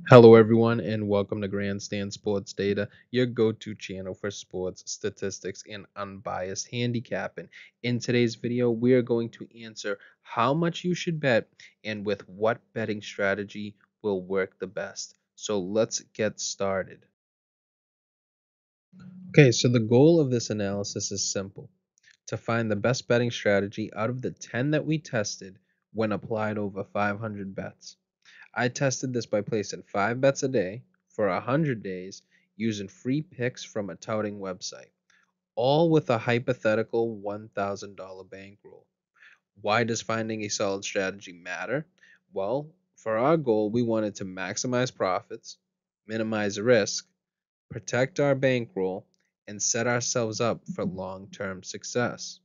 Hello, everyone, and welcome to Grandstand Sports Data, your go to channel for sports, statistics, and unbiased handicapping. In today's video, we are going to answer how much you should bet and with what betting strategy will work the best. So let's get started. Okay, so the goal of this analysis is simple: to find the best betting strategy out of the 10 that we tested when applied over 500 bets. I tested this by placing 5 bets a day for 100 days using free picks from a touting website, all with a hypothetical $1,000 bankroll. Why does finding a solid strategy matter? Well, for our goal, we wanted to maximize profits, minimize risk, protect our bankroll, and set ourselves up for long term success.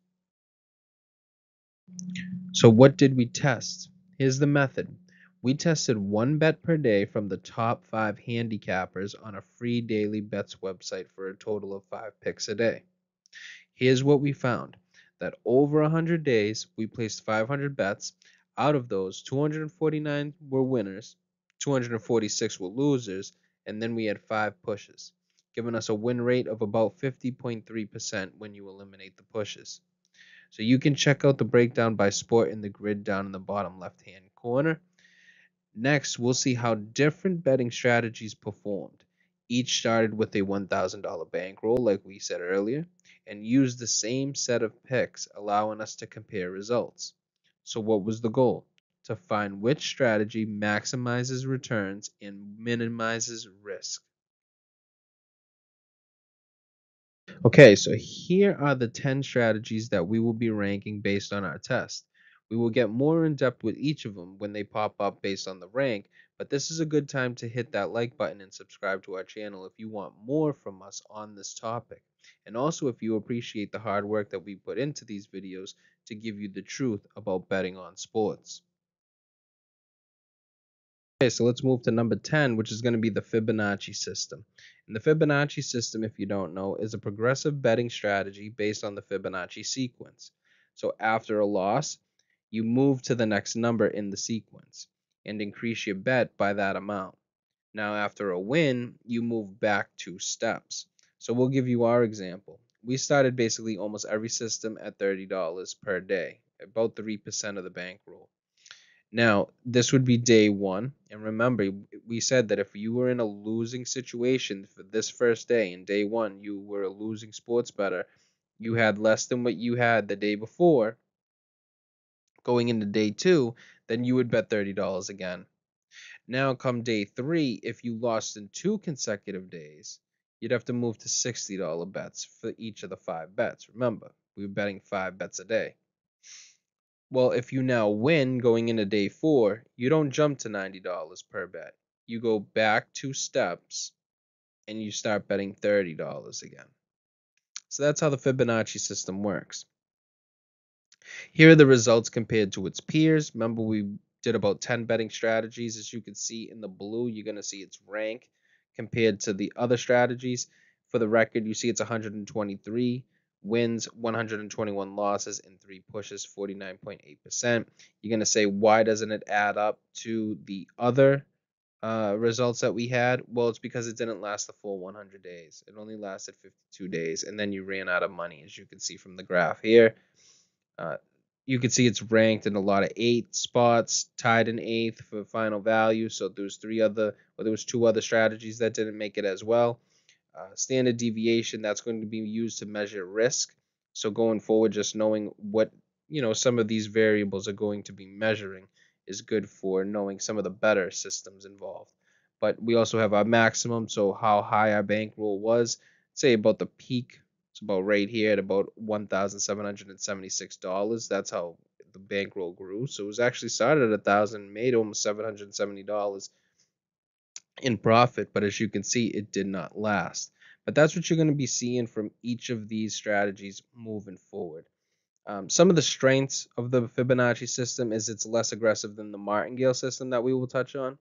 So, what did we test? Here's the method. We tested one bet per day from the top 5 handicappers on a free daily bets website for a total of 5 picks a day. Here's what we found: that over 100 days, we placed 500 bets. Out of those, 249 were winners, 246 were losers, and then we had 5 pushes, giving us a win rate of about 50.3% when you eliminate the pushes. So you can check out the breakdown by sport in the grid down in the bottom left-hand corner. Next, we'll see how different betting strategies performed. Each started with a $1,000 bankroll, like we said earlier, and used the same set of picks, allowing us to compare results. So, what was the goal? To find which strategy maximizes returns and minimizes risk. Okay, so here are the 10 strategies that we will be ranking based on our test. We will get more in depth with each of them when they pop up based on the rank, but this is a good time to hit that like button and subscribe to our channel if you want more from us on this topic. And also if you appreciate the hard work that we put into these videos to give you the truth about betting on sports. Okay, so let's move to number 10, which is going to be the Fibonacci system. And the Fibonacci system, if you don't know, is a progressive betting strategy based on the Fibonacci sequence. So after a loss, you move to the next number in the sequence and increase your bet by that amount. Now, after a win, you move back 2 steps. So we'll give you our example. We started basically almost every system at $30 per day, about 3% of the bankroll. Now, this would be day one. And remember, we said that if you were in a losing situation for this first day, in day one, you were a losing sports bettor, you had less than what you had the day before, going into day two, then you would bet $30 again. Now, come day three, if you lost in 2 consecutive days, you'd have to move to $60 bets for each of the 5 bets. Remember, we were betting 5 bets a day. Well, if you now win going into day four, you don't jump to $90 per bet. You go back 2 steps and you start betting $30 again. So that's how the Fibonacci system works. Here are the results compared to its peers. Remember, we did about 10 betting strategies. As you can see in the blue, you're going to see its rank compared to the other strategies. For the record, you see it's 123 wins, 121 losses, and 3 pushes, 49.8%. You're going to say, why doesn't it add up to the other results that we had? Well, it's because it didn't last the full 100 days. It only lasted 52 days, and then you ran out of money, as you can see from the graph here. Uh, you can see it's ranked in a lot of 8 spots, tied in 8th for final value. So there was 2 other strategies that didn't make it as well. Standard deviation, that's going to be used to measure risk. So going forward, just knowing what some of these variables are going to be measuring is good for knowing some of the better systems involved. But we also have our maximum, so how high our bankroll was. Say about the peak, it's about right here at about $1,776. That's how the bankroll grew. So it was actually started at 1,000, made almost $770 in profit, but as you can see, it did not last. But that's what you're going to be seeing from each of these strategies moving forward. Some of the strengths of the Fibonacci system is it's less aggressive than the martingale system that we will touch on.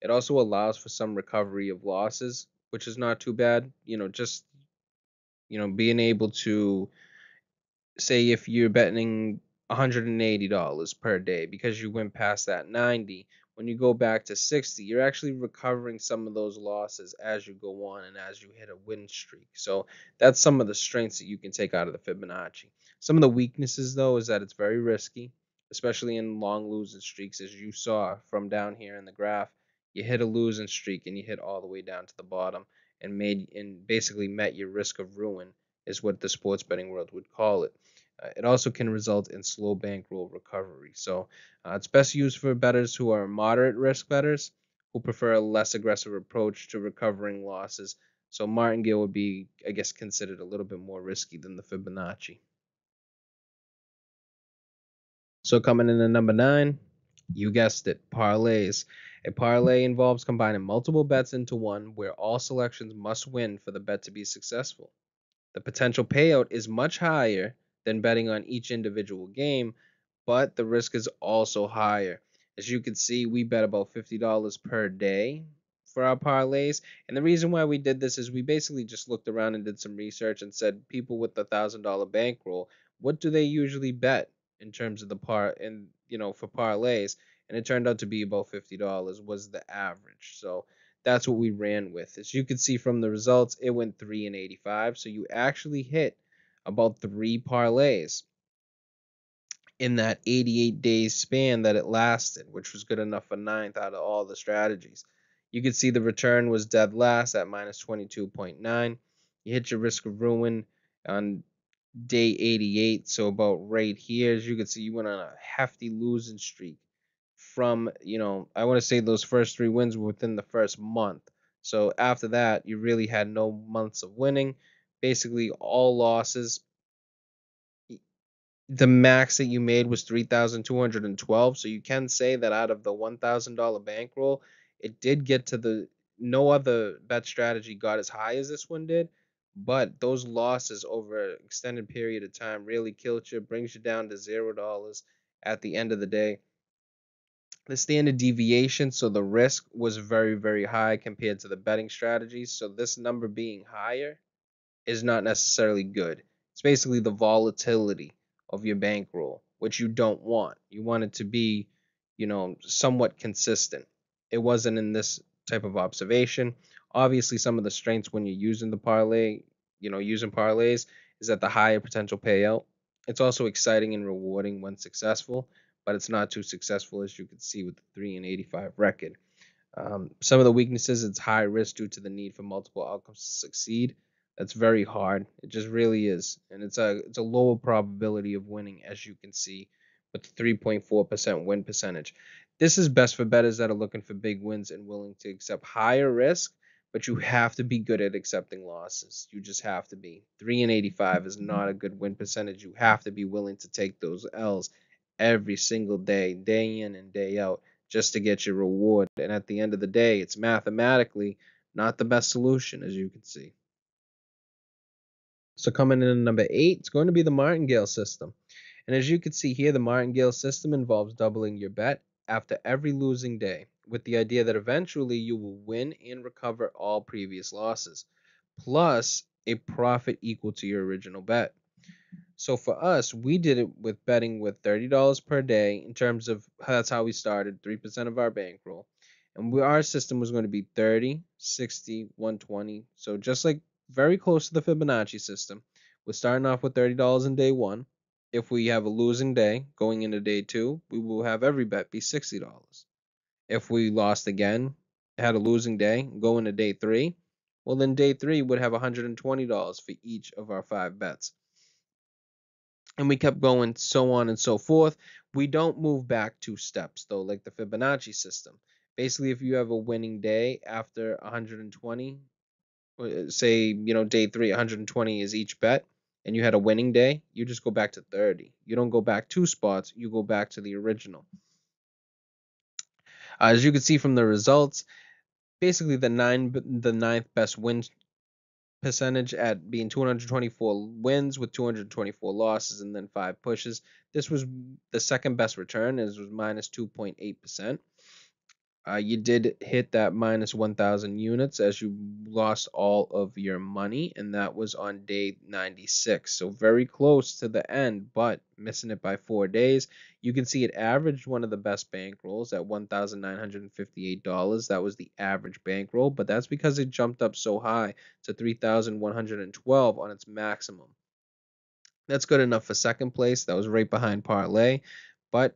It also allows for some recovery of losses, which is not too bad. Just being able to say if you're betting $180 per day because you went past that 90, when you go back to 60, you're actually recovering some of those losses as you go on and as you hit a win streak. So that's some of the strengths that you can take out of the Fibonacci. Some of the weaknesses, though, is that it's very risky, especially in long losing streaks, as you saw from down here in the graph. You hit a losing streak and you hit all the way down to the bottom and basically met your risk of ruin, is what the sports betting world would call it. It also can result in slow bankroll recovery. So it's best used for bettors who are moderate risk bettors who prefer a less aggressive approach to recovering losses. So martingale would be, I guess, considered a little bit more risky than the Fibonacci. So coming in at number 9, you guessed it, parlays. A parlay involves combining multiple bets into one where all selections must win for the bet to be successful. The potential payout is much higher than betting on each individual game, but the risk is also higher. As you can see, we bet about $50 per day for our parlays. And the reason why we did this is we basically just looked around and did some research and said people with the $1,000 bankroll, what do they usually bet in terms of the for parlays? And it turned out to be about $50 was the average. So that's what we ran with. As you can see from the results, it went 3 and 85. So you actually hit about 3 parlays in that 88 days span that it lasted, which was good enough for ninth out of all the strategies. You can see the return was dead last at minus 22.9. You hit your risk of ruin on day 88, so about right here. As you can see, you went on a hefty losing streak from, I want to say those first 3 wins were within the first month. So after that, you really had no months of winning. Basically, all losses. The max that you made was 3,212. So you can say that out of the $1,000 bankroll, it did get to the no other bet strategy got as high as this one did. But those losses over an extended period of time really killed you, brings you down to $0 at the end of the day. The standard deviation, so the risk was very, very high compared to the betting strategies. So this number being higher is not necessarily good. It's basically the volatility of your bankroll, which you don't want. You want it to be, somewhat consistent. It wasn't in this type of observation. Obviously, some of the strengths when you're using the parlay, using parlays, is that the higher potential payout. It's also exciting and rewarding when successful, but it's not too successful, as you can see with the 3 and 85 record. Some of the weaknesses, it's high risk due to the need for multiple outcomes to succeed. That's very hard. It just really is, and it's a lower probability of winning, as you can see, with the 3.4% win percentage. This is best for bettors that are looking for big wins and willing to accept higher risk, but you have to be good at accepting losses. You just have to be. 3 and 85 is not a good win percentage. You have to be willing to take those L's every single day, day in and day out, just to get your reward. And at the end of the day, it's mathematically not the best solution, as you can see. So coming in at number 8, it's going to be the martingale system. And as you can see here, the martingale system involves doubling your bet after every losing day, with the idea that eventually you will win and recover all previous losses, plus a profit equal to your original bet. So for us, we did it with betting with $30 per day in terms of that's how we started, 3% of our bankroll. And our system was going to be 30, 60, 120. So just like very close to the Fibonacci system. We're starting off with $30 in day 1. If we have a losing day going into day 2, we will have every bet be $60. If we lost again, had a losing day, go into day 3, well then day 3 would have $120 for each of our 5 bets. And we kept going, so on and so forth. We don't move back 2 steps, though, like the Fibonacci system. Basically, if you have a winning day after 120, say, day 3, 120 is each bet, and you had a winning day, you just go back to 30. You don't go back 2 spots, you go back to the original. As you can see from the results, basically the ninth best win percentage at being 224 wins with 224 losses and then 5 pushes. This was the second best return, as was minus 2.8%. You did hit that minus 1,000 units as you lost all of your money, and that was on day 96. So very close to the end, but missing it by 4 days. You can see it averaged one of the best bankrolls at $1,958. That was the average bankroll, but that's because it jumped up so high to 3,112 on its maximum. That's good enough for second place. That was right behind Parlay, but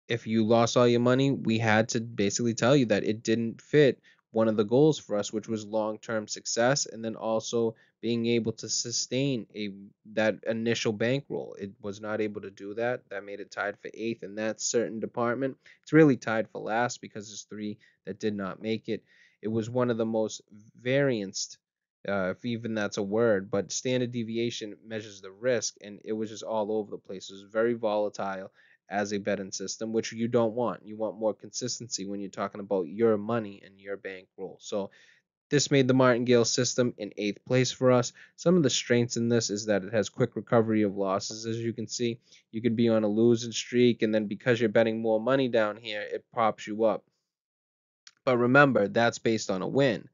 if you lost all your money, we had to basically tell you that it didn't fit one of the goals for us, which was long-term success, and then also being able to sustain a that initial bankroll. It was not able to do that. That made it tied for eighth in that certain department. It's really tied for last because there's three that did not make it. It was one of the most varianced, if even that's a word, but standard deviation measures the risk, and it was just all over the place. It was very volatile as a betting system, which you don't want. You want more consistency when you're talking about your money and your bankroll. So this made the martingale system in eighth place for us. Some of the strengths in this is that it has quick recovery of losses. As you can see, you could be on a losing streak, and then because you're betting more money down here, it props you up. But remember, that's based on a win.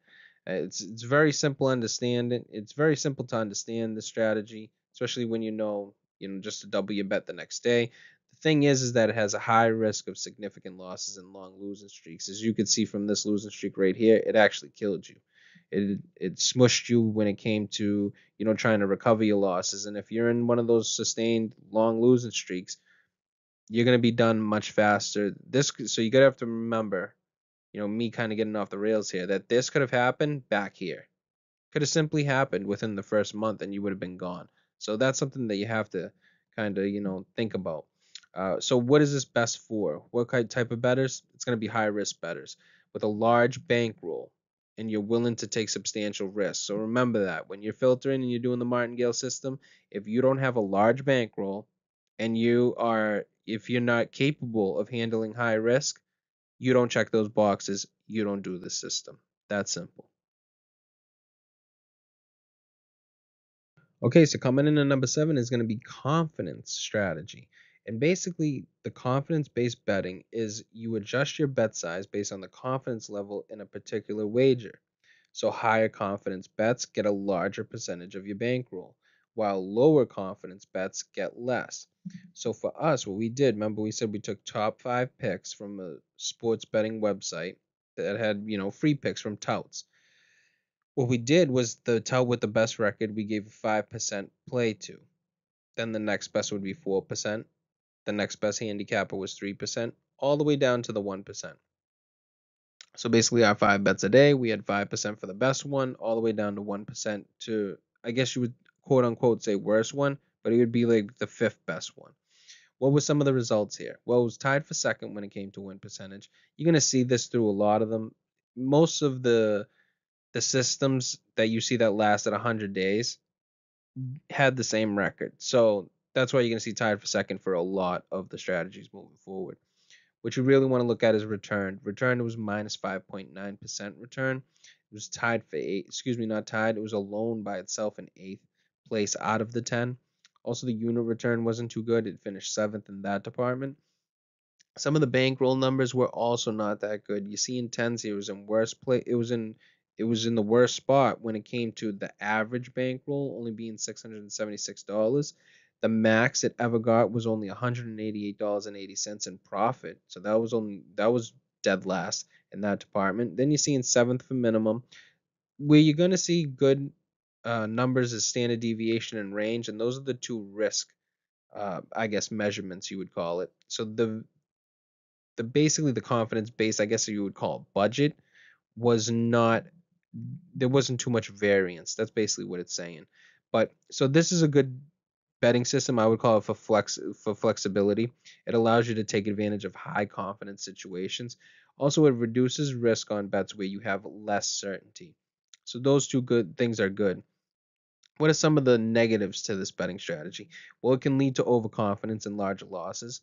It's very simple understanding. It's very simple to understand the strategy, especially when you know just to double your bet the next day. The thing is that it has a high risk of significant losses and long losing streaks. As you can see from this losing streak right here, it actually killed you. It smushed you when it came to trying to recover your losses. And if you're in one of those sustained long losing streaks, you're gonna be done much faster. So you gotta have to remember me kind of getting off the rails here, that this could have happened back here. Could have simply happened within the first month and you would have been gone. So that's something that you have to kind of, think about. So what is this best for? What type of bettors? It's going to be high risk bettors with a large bankroll and you're willing to take substantial risks. So remember that when you're filtering and you're doing the martingale system, if you don't have a large bankroll and if you're not capable of handling high risk, you don't check those boxes, you don't do the system. That simple. Okay, so coming in at number seven is going to be confidence strategy. And basically, the confidence based betting is you adjust your bet size based on the confidence level in a particular wager. So, higher confidence bets get a larger percentage of your bankroll, while lower confidence bets get less. So, for us, what we did, remember we said we took top five picks from a sports betting website that had, free picks from touts. What we did was the tout with the best record, we gave a 5% play to. Then the next best would be 4%. The next best handicapper was 3%, all the way down to the 1%. So basically, our five bets a day, we had 5% for the best one, all the way down to 1% to, I guess you would quote unquote say worst one, but it would be like the fifth best one. What were some of the results here? Well, it was tied for second when it came to win percentage. You're going to see this through a lot of them. Most of the systems that you see that lasted 100 days had the same record. So that's why you're going to see tied for second for a lot of the strategies moving forward. What you really want to look at is return. Return was minus 5.9% return. It was tied for eight, excuse me, not tied. It was alone by itself in eighth place out of the 10. Also, the unit return wasn't too good. It finished seventh in that department. Some of the bankroll numbers were also not that good. You see in tens here, it was in worst play. It was in the worst spot when it came to the average bankroll only being $676. The max it ever got was only $188.80 in profit. So that was dead last in that department. Then you see in seventh for minimum, where you're gonna see good numbers is standard deviation and range, and those are the two risk I guess measurements you would call it. So the basically the confidence base, I guess you would call it budget, was not there wasn't too much variance. That's basically what it's saying. But so this is a good betting system. I would call it for flexibility. It allows you to take advantage of high confidence situations. Also, it reduces risk on bets where you have less certainty. So those two good things are good. What are some of the negatives to this betting strategy? Well, it can lead to overconfidence and larger losses.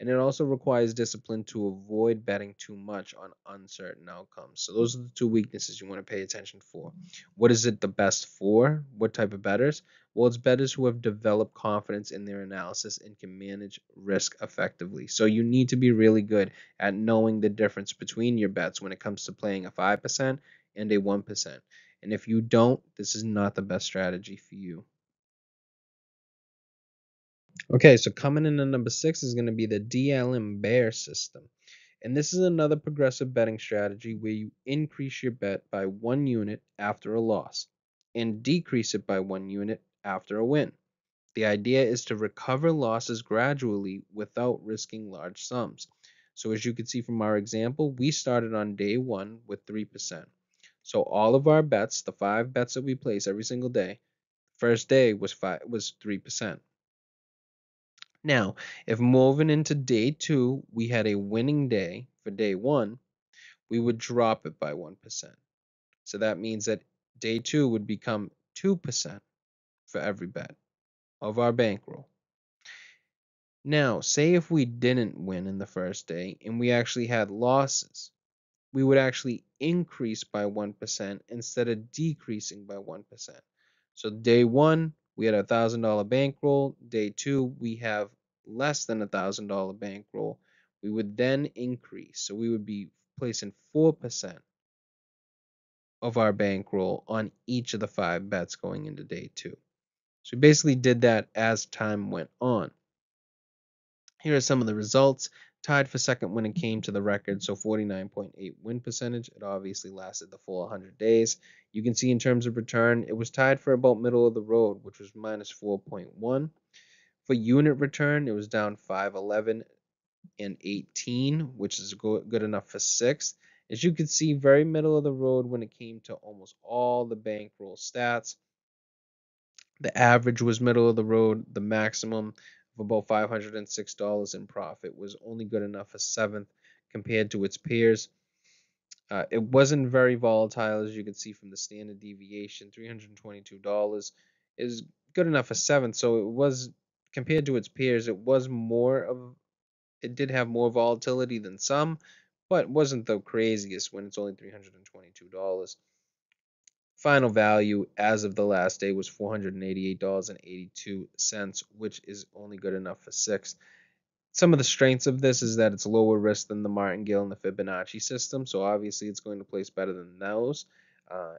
And it also requires discipline to avoid betting too much on uncertain outcomes. So those are the two weaknesses you want to pay attention for. What is it the best for? What type of bettors? Well, it's bettors who have developed confidence in their analysis and can manage risk effectively. So you need to be really good at knowing the difference between your bets when it comes to playing a 5% and a 1%. And if you don't, this is not the best strategy for you. Okay, so coming in at number 6 is going to be the DLM Bear system. And this is another progressive betting strategy where you increase your bet by 1 unit after a loss and decrease it by 1 unit after a win. The idea is to recover losses gradually without risking large sums. So as you can see from our example, we started on day 1 with 3%. So all of our bets, the 5 bets that we place every single day, first day was 3%. Now, if moving into day 2, we had a winning day for day 1, we would drop it by 1%. So that means that day 2 would become 2% for every bet of our bankroll. Now, say if we didn't win in the first day and we actually had losses, we would actually increase by 1% instead of decreasing by 1%. So day 1, we had $1,000 bankroll. Day 2, we have less than $1,000 bankroll. We would then increase. So we would be placing 4% of our bankroll on each of the 5 bets going into day 2. So we basically did that as time went on. Here are some of the results. Tied for second when it came to the record, so 49.8 win percentage. It obviously lasted the full 100 days. You can see in terms of return, it was tied for about middle of the road, which was minus 4.1. For unit return, it was down 5.11 and 18, which is good enough for sixth. As you can see, very middle of the road when it came to almost all the bankroll stats. The average was middle of the road. The maximum of about $506 in profit was only good enough for seventh compared to its peers. It wasn't very volatile, as you can see from the standard deviation. $322 is good enough for seventh. So it was, compared to its peers, it did have more volatility than some, but wasn't the craziest when it's only $322. Final value as of the last day was $488.82, which is only good enough for sixth. Some of the strengths of this is that it's lower risk than the martingale and the Fibonacci system, so obviously it's going to place better than those.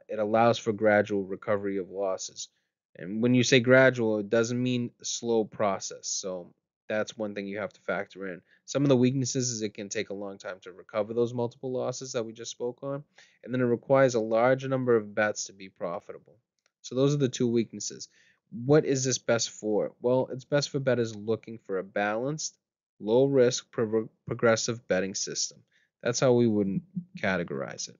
It allows for gradual recovery of losses. And when you say gradual, it doesn't mean a slow process. So that's one thing you have to factor in. Some of the weaknesses is it can take a long time to recover those multiple losses that we just spoke on, and then it requires a large number of bets to be profitable. So those are the two weaknesses. What is this best for? Well, it's best for bettors looking for a balanced, low risk, progressive betting system. That's how we would categorize it.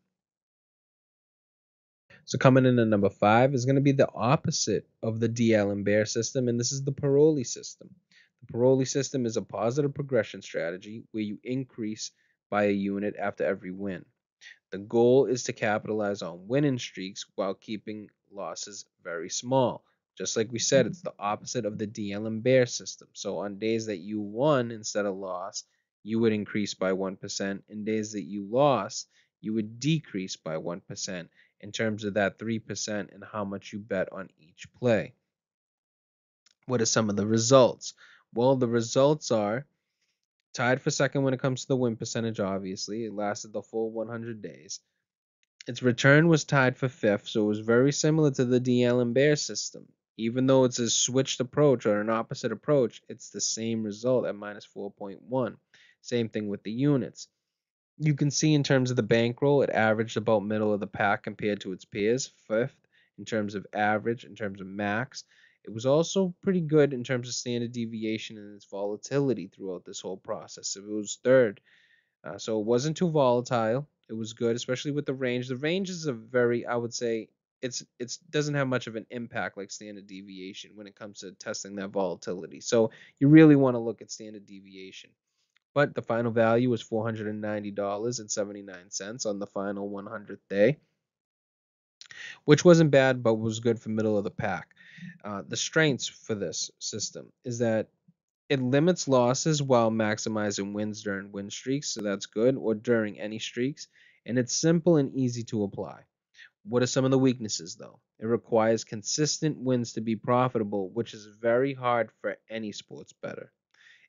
So coming in at number 5 is going to be the opposite of the DL and Bear system, and this is the Parolee system. The Parolee system is a positive progression strategy where you increase by a unit after every win. The goal is to capitalize on winning streaks while keeping losses very small. Just like we said, it's the opposite of the DL and Bear system. So on days that you won instead of lost, you would increase by 1%. In days that you lost, you would decrease by 1% in terms of that 3% and how much you bet on each play. What are some of the results? Well, the results are tied for second when it comes to the win percentage, obviously. It lasted the full 100 days. Its return was tied for fifth, so it was very similar to the DL and Bear system. Even though it's a switched approach or an opposite approach, it's the same result at minus 4.1. Same thing with the units. You can see in terms of the bankroll, it averaged about middle of the pack compared to its peers, fifth in terms of average, in terms of max. It was also pretty good in terms of standard deviation and its volatility throughout this whole process. It was third. So it wasn't too volatile. It was good, especially with the range. The range is a very, I would say, it's doesn't have much of an impact like standard deviation when it comes to testing that volatility. So you really want to look at standard deviation. But the final value was $490.79 on the final 100th day, which wasn't bad, but was good for middle of the pack. The strengths for this system is that It limits losses while maximizing wins during win streaks, so that's good, or during any streaks, and it's simple and easy to apply. What are some of the weaknesses though? It requires consistent wins to be profitable, which is very hard for any sports bettor.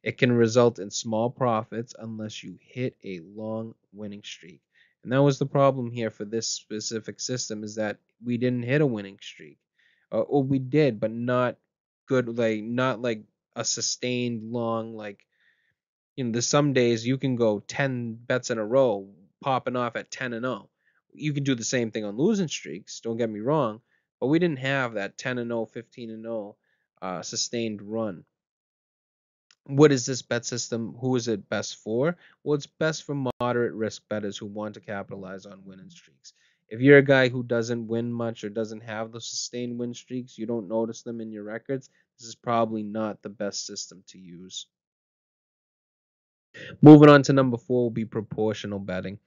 It can result in small profits unless you hit a long winning streak. And that was the problem here for this specific system is that we didn't hit a winning streak. Or we did, but not good, like not like a sustained long, like, there's some days you can go 10 bets in a row, popping off at 10 and 0. You can do the same thing on losing streaks, don't get me wrong, but we didn't have that 10 and 0, 15 and 0 sustained run. What is this bet system? Who is it best for? Well, it's best for moderate risk bettors who want to capitalize on winning streaks. If you're a guy who doesn't win much or doesn't have those sustained win streaks, you don't notice them in your records, this is probably not the best system to use. Moving on to number 4 will be proportional betting.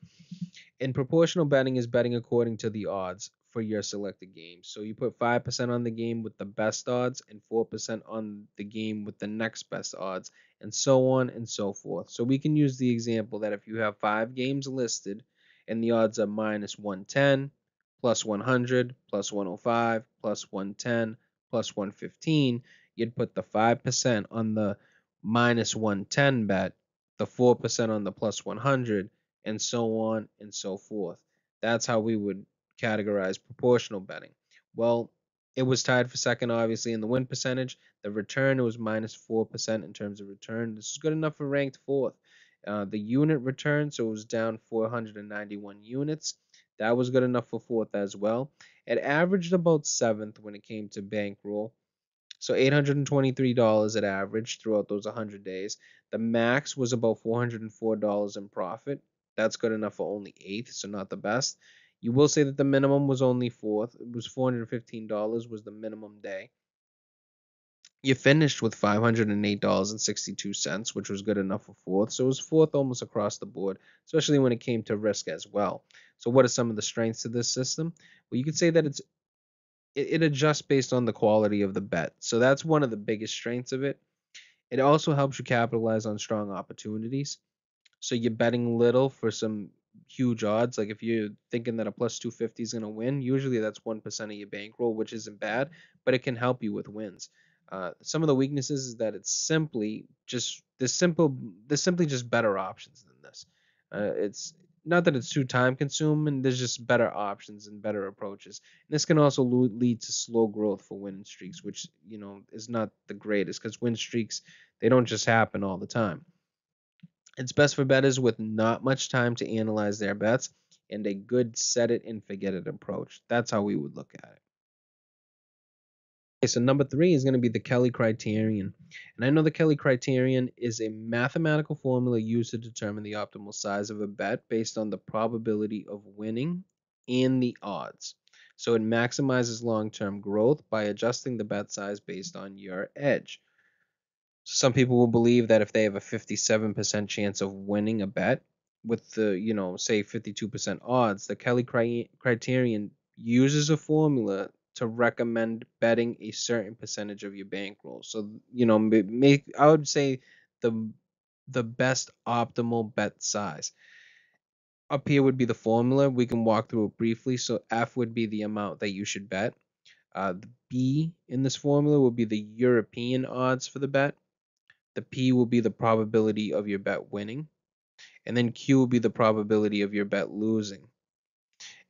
And proportional betting is betting according to the odds for your selected game. So you put 5% on the game with the best odds and 4% on the game with the next best odds, and so on and so forth. So we can use the example that if you have 5 games listed and the odds are minus 110, plus 100, plus 105, plus 110, plus 115, you'd put the 5% on the minus 110 bet, the 4% on the plus 100, and so on and so forth. That's how we would categorize proportional betting. Well, it was tied for second, obviously, in the win percentage. The return, it was minus 4% in terms of return. This is good enough for ranked fourth. The unit return, so it was down 491 units. That was good enough for fourth as well. It averaged about seventh when it came to bankroll. So $823 at average throughout those 100 days. The max was about $404 in profit. That's good enough for only eighth, so not the best. You will say that the minimum was only fourth. It was $415 was the minimum day. You finished with $508.62, which was good enough for fourth. So it was fourth almost across the board, especially when it came to risk as well. So what are some of the strengths of this system? Well, you could say that it adjusts based on the quality of the bet. So that's one of the biggest strengths of it. It also helps you capitalize on strong opportunities. So you're betting little for some huge odds. Like if you're thinking that a plus 250 is going to win, usually that's 1% of your bankroll, which isn't bad, but it can help you with wins. Some of the weaknesses is that it's simply just there's simply just better options than this. It's not that it's too time consuming. There's just better options and better approaches. And this can also lead to slow growth for winning streaks, which is not the greatest because win streaks they don't just happen all the time. It's best for bettors with not much time to analyze their bets and a good set it and forget it approach. That's how we would look at it. Okay, so number 3 is going to be the Kelly criterion. And I know the Kelly criterion is a mathematical formula used to determine the optimal size of a bet based on the probability of winning and the odds. So it maximizes long term growth by adjusting the bet size based on your edge. Some people will believe that if they have a 57% chance of winning a bet with the, say 52% odds, the Kelly criterion uses a formula to recommend betting a certain percentage of your bankroll. So, make I would say the the best optimal bet size. Up here would be the formula. We can walk through it briefly. So F would be the amount that you should bet. The B in this formula would be the European odds for the bet. The P will be the probability of your bet winning, and then Q will be the probability of your bet losing.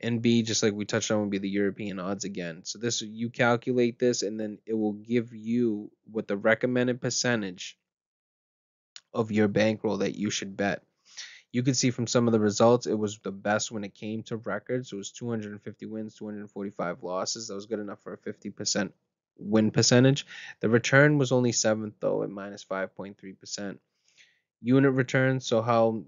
And B, just like we touched on, will be the European odds again. So this you calculate this, and then it will give you what the recommended percentage of your bankroll that you should bet. You can see from some of the results, it was the best when it came to records. It was 250 wins, 245 losses. That was good enough for a 50% win percentage. The return was only seventh though at minus 5.3%. Unit return, so how,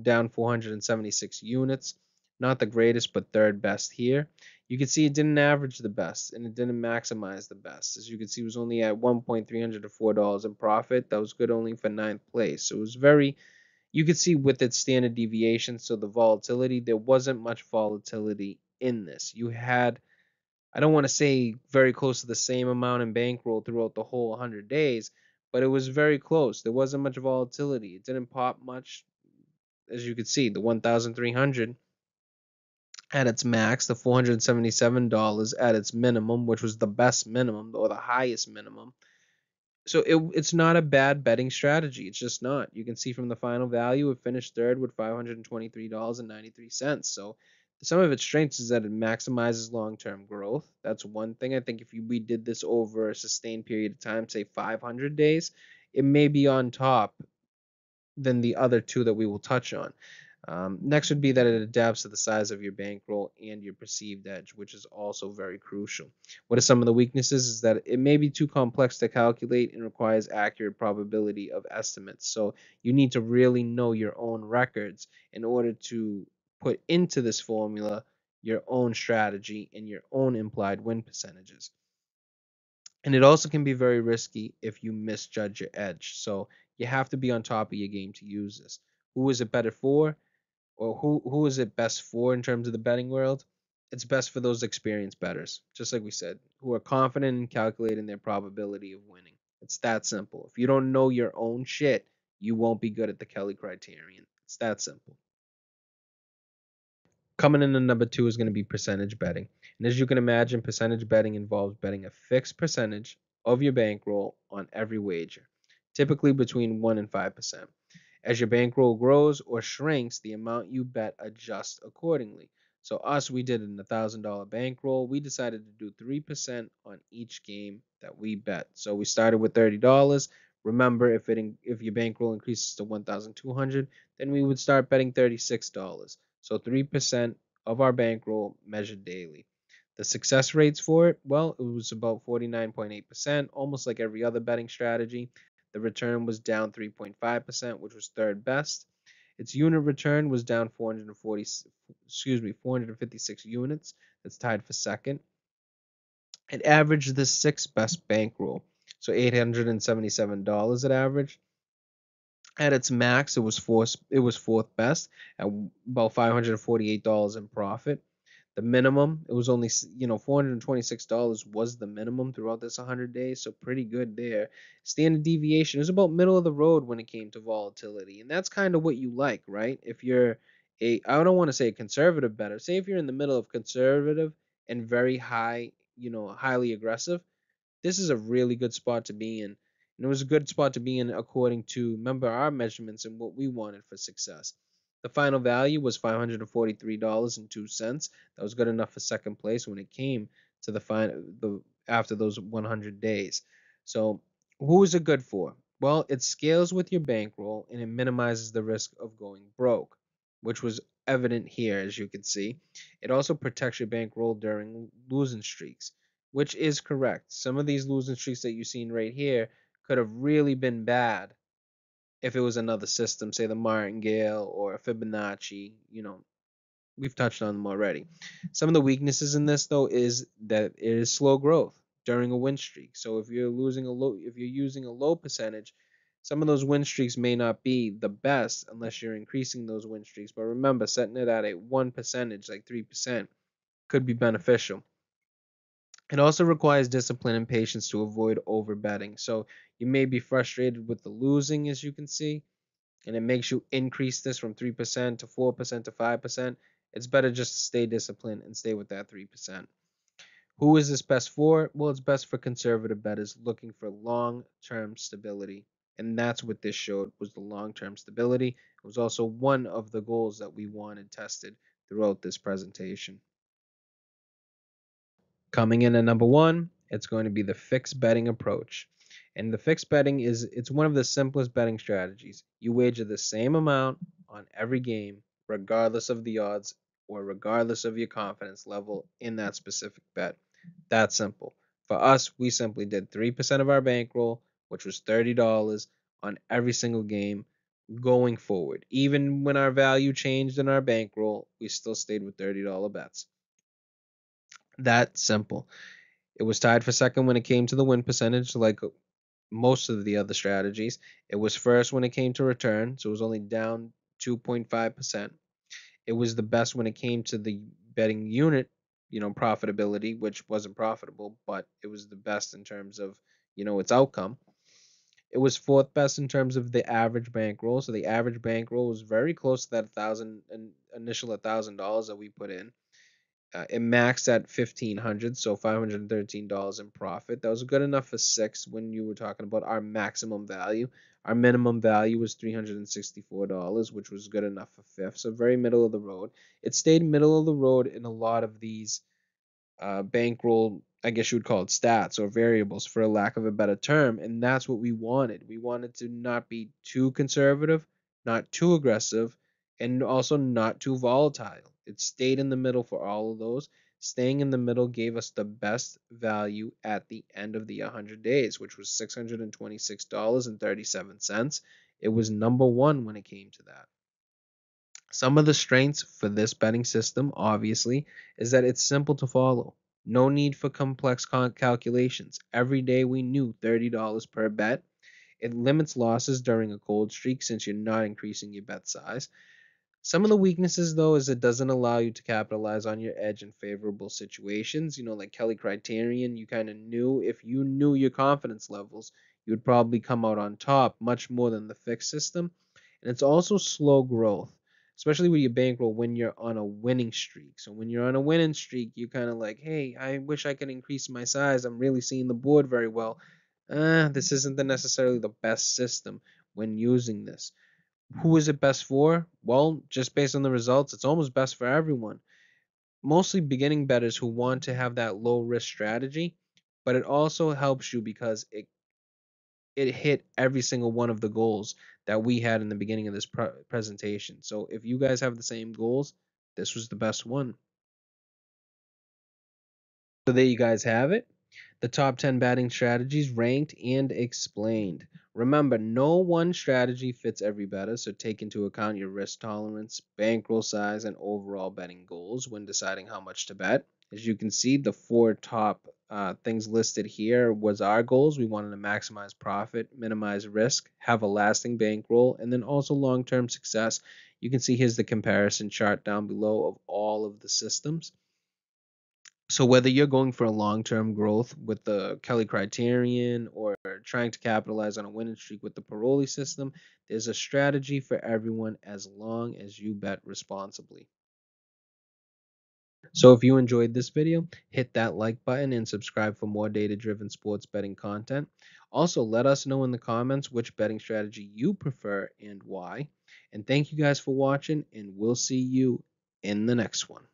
down 476 units. Not the greatest, but third best here. You can see it didn't average the best and it didn't maximize the best. As you can see, it was only at $1.304 in profit. That was good only for ninth place. So it was very, you could see with its standard deviation, so the volatility, there wasn't much volatility in this. You had, I don't want to say very close to the same amount in bankroll throughout the whole 100 days, but it was very close. There wasn't much volatility. It didn't pop much, as you could see. The 1,300 at its max, the $477 at its minimum, which was the best minimum or the highest minimum. So it's not a bad betting strategy. It's just not. You can see from the final value, it finished third with $523.93. So some of its strengths is that it maximizes long-term growth. That's one thing. I think if we did this over a sustained period of time, say 500 days, it may be on top than the other two that we will touch on. Next would be that it adapts to the size of your bankroll and your perceived edge, which is also very crucial. What are some of the weaknesses? Is that it may be too complex to calculate and requires accurate probability of estimates. So you need to really know your own records in order to put into this formula your own strategy and your own implied win percentages. And it also can be very risky if you misjudge your edge. So you have to be on top of your game to use this. Who is it better for? Or who is it best for in terms of the betting world? It's best for those experienced bettors, just like we said, who are confident in calculating their probability of winning. It's that simple. If you don't know your own shit, you won't be good at the Kelly criterion. It's that simple. Coming in at number two is going to be percentage betting. And as you can imagine, percentage betting involves betting a fixed percentage of your bankroll on every wager, typically between 1 and 5%. As your bankroll grows or shrinks, the amount you bet adjusts accordingly. So us, we did an $1,000 bankroll. We decided to do 3% on each game that we bet. So we started with $30. Remember, if your bankroll increases to 1,200, then we would start betting $36. So 3% of our bankroll measured daily. The success rates for it, well, it was about 49.8%, almost like every other betting strategy. The return was down 3.5%, which was third best. Its unit return was down 456 units. That's tied for second. It averaged the sixth best bankroll, so $877 it averaged. At its max, it was fourth best at about $548 in profit. The minimum, it was only, $426 was the minimum throughout this 100 days, so pretty good there. Standard deviation is about middle of the road when it came to volatility, and that's kind of what you like, right? If you're I don't want to say a conservative bettor, say if you're in the middle of conservative and very high, highly aggressive, this is a really good spot to be in. And it was a good spot to be in according to, remember, our measurements and what we wanted for success. The final value was $543.02. That was good enough for second place when it came to after those 100 days. So, who is it good for? Well, it scales with your bankroll and it minimizes the risk of going broke, which was evident here, as you can see. It also protects your bankroll during losing streaks, which is correct. Some of these losing streaks that you've seen right here could have really been bad if it was another system, say the martingale or a Fibonacci. We've touched on them already. Some of the weaknesses in this, though, is that it is slow growth during a win streak. So if you're using a low percentage, some of those win streaks may not be the best unless you're increasing those win streaks. But remember, setting it at a 1 percentage, like 3%, could be beneficial. It also requires discipline and patience to avoid overbetting. So you may be frustrated with the losing, as you can see, and it makes you increase this from 3% to 4% to 5%. It's better just to stay disciplined and stay with that 3%. Who is this best for? Well, it's best for conservative bettors looking for long-term stability. And that's what this showed, was the long-term stability. It was also one of the goals that we wanted tested throughout this presentation. Coming in at number one, it's going to be the fixed betting approach. And the fixed betting it's one of the simplest betting strategies. You wager the same amount on every game, regardless of the odds or regardless of your confidence level in that specific bet. That's simple. For us, we simply did 3% of our bankroll, which was $30 on every single game going forward. Even when our value changed in our bankroll, we still stayed with $30 bets. That simple. It was tied for second when it came to the win percentage, like most of the other strategies. It was first when it came to return, so it was only down 2.5%. It was the best when it came to the betting unit, profitability, which wasn't profitable, but it was the best in terms of, its outcome. It was fourth best in terms of the average bankroll. So the average bankroll was very close to that initial $1,000 that we put in. It maxed at 1,500, so $513 in profit. That was good enough for six when you were talking about our maximum value. Our minimum value was $364, which was good enough for fifth, so very middle of the road. It stayed middle of the road in a lot of these bankroll, I guess you would call it stats or variables for a lack of a better term. And that's what we wanted. We wanted to not be too conservative, not too aggressive, and also not too volatile. It stayed in the middle for all of those. Staying in the middle gave us the best value at the end of the 100 days, which was $626.37. It was number one when it came to that. Some of the strengths for this betting system, obviously, is that it's simple to follow. No need for complex calculations. Every day we knew $30 per bet. It limits losses during a cold streak since you're not increasing your bet size. Some of the weaknesses, though, is it doesn't allow you to capitalize on your edge in favorable situations. Like Kelly Criterion, you kind of knew if you knew your confidence levels, you would probably come out on top much more than the fixed system. And it's also slow growth, especially with your bankroll when you're on a winning streak. So when you're on a winning streak, you're kind of like, hey, I wish I could increase my size. I'm really seeing the board very well. This isn't necessarily the best system when using this. Who is it best for? Well, just based on the results, it's almost best for everyone. Mostly beginning bettors who want to have that low risk strategy, but it also helps you because it hit every single one of the goals that we had in the beginning of this presentation. So if you guys have the same goals, this was the best one. So there you guys have it. The top 10 batting strategies ranked and explained. Remember, no one strategy fits every bettor, so take into account your risk tolerance, bankroll size, and overall betting goals when deciding how much to bet. As you can see, the four top things listed here was our goals. We wanted to maximize profit, minimize risk, have a lasting bankroll, and then also long-term success. You can see here's the comparison chart down below of all of the systems. So whether you're going for a long-term growth with the Kelly Criterion or trying to capitalize on a winning streak with the Paroli system, there's a strategy for everyone as long as you bet responsibly. So if you enjoyed this video, hit that like button and subscribe for more data-driven sports betting content. Also, let us know in the comments which betting strategy you prefer and why. And thank you guys for watching, and we'll see you in the next one.